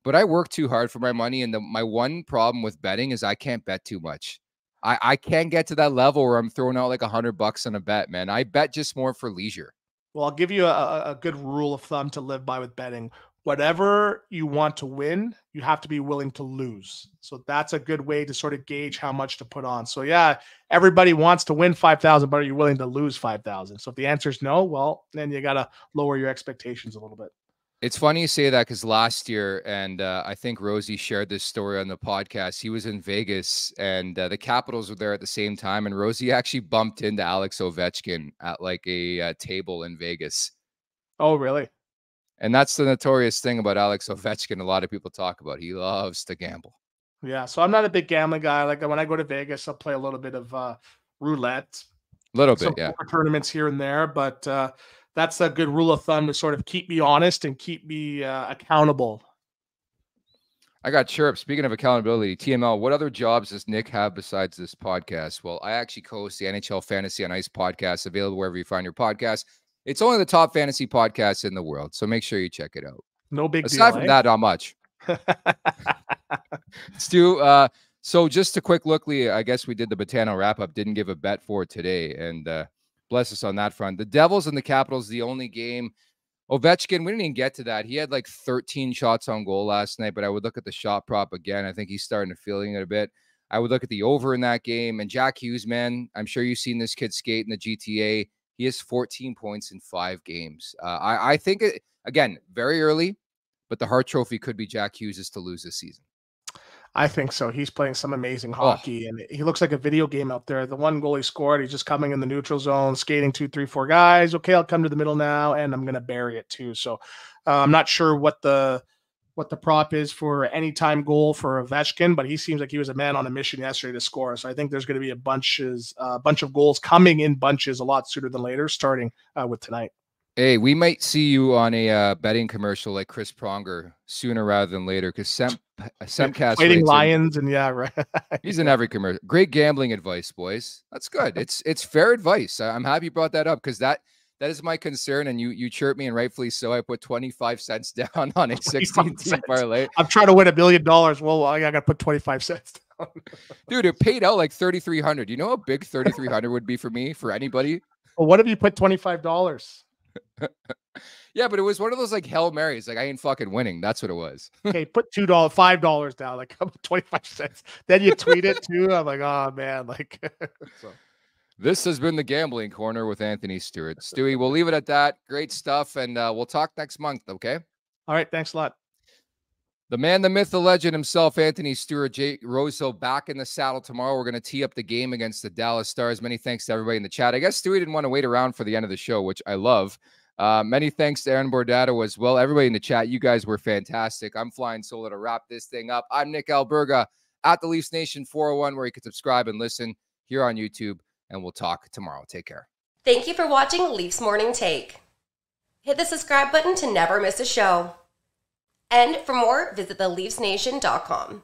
But I work too hard for my money, and my one problem with betting is I can't bet too much. I can't get to that level where I'm throwing out like $100 on a bet, man. I bet just more for leisure. Well, I'll give you a good rule of thumb to live by with betting. Whatever you want to win, you have to be willing to lose. So that's a good way to sort of gauge how much to put on. So yeah, everybody wants to win 5,000, but are you willing to lose 5,000? So if the answer is no, well, then you got to lower your expectations a little bit. It's funny you say that because last year, and I think Rosie shared this story on the podcast, he was in Vegas and the Capitals were there at the same time. And Rosie actually bumped into Alex Ovechkin at like a table in Vegas. Oh, really? And that's the notorious thing about Alex Ovechkin. A lot of people talk about. He loves to gamble. Yeah. So I'm not a big gambling guy. Like when I go to Vegas, I'll play a little bit of roulette. A little bit, yeah. Tournaments here and there, but that's a good rule of thumb to sort of keep me honest and keep me accountable. I got chirp. Speaking of accountability, TML, what other jobs does Nick have besides this podcast? Well, I actually co-host the NHL Fantasy on Ice podcast, available wherever you find your podcast. It's only the top fantasy podcast in the world, so make sure you check it out. No big deal. Aside from that, not much. Stu, so just a quick look, I guess we did the Betano wrap-up, didn't give a bet for today, and bless us on that front. The Devils and the Capitals, the only game. Ovechkin, we didn't even get to that. He had like 13 shots on goal last night, but I would look at the shot prop again. I think he's starting to feeling it a bit. I would look at the over in that game. And Jack Hughes, man, I'm sure you've seen this kid skate in the GTA. He has 14 points in 5 games. I think, again, very early, but the Hart Trophy could be Jack Hughes' to lose this season. I think so. He's playing some amazing hockey, and he looks like a video game out there. The one goal he scored, he's just coming in the neutral zone, skating 2, 3, 4 guys. Okay, I'll come to the middle now, and I'm going to bury it too. So I'm not sure what the prop is for anytime goal for Ovechkin, but he seems like he was a man on a mission yesterday to score. So I think there's going to be a bunch of goals coming in bunches a lot sooner than later, starting with tonight. Hey, we might see you on a betting commercial like Chris Pronger sooner rather than later, because Semcast Waiting Lions and yeah, right. He's in every commercial. Great gambling advice, boys. That's good. It's fair advice. I'm happy you brought that up because that is my concern, and you chirped me, and rightfully so. I put 25 cents down on a 16-team parlay. I'm trying to win $1 billion. Well, I got to put 25 cents down. Dude, it paid out like $3,300. You know how big $3,300 would be for me, for anybody? Well, what if you put $25? Yeah, but it was one of those like Hail Marys. Like I ain't fucking winning. That's what it was. Okay, put $2, $5 down, like 25 cents. Then you tweet it too. I'm like, oh man, like. So. This has been the Gambling Corner with Anthony Stewart. Stewie, we'll leave it at that. Great stuff, and we'll talk next month. Okay. All right. Thanks a lot. The man, the myth, the legend himself, Anthony Stewart, Jay Rosehill, back in the saddle tomorrow. We're going to tee up the game against the Dallas Stars. Many thanks to everybody in the chat. I guess Stewie didn't want to wait around for the end of the show, which I love. Many thanks to Aaron Bordato as well. Everybody in the chat, you guys were fantastic. I'm flying solo to wrap this thing up. I'm Nick Alberga at the Leafs Nation 401, where you can subscribe and listen here on YouTube, and we'll talk tomorrow. Take care. Thank you for watching Leafs Morning Take. Hit the subscribe button to never miss a show. And for more, visit theleafsnation.com.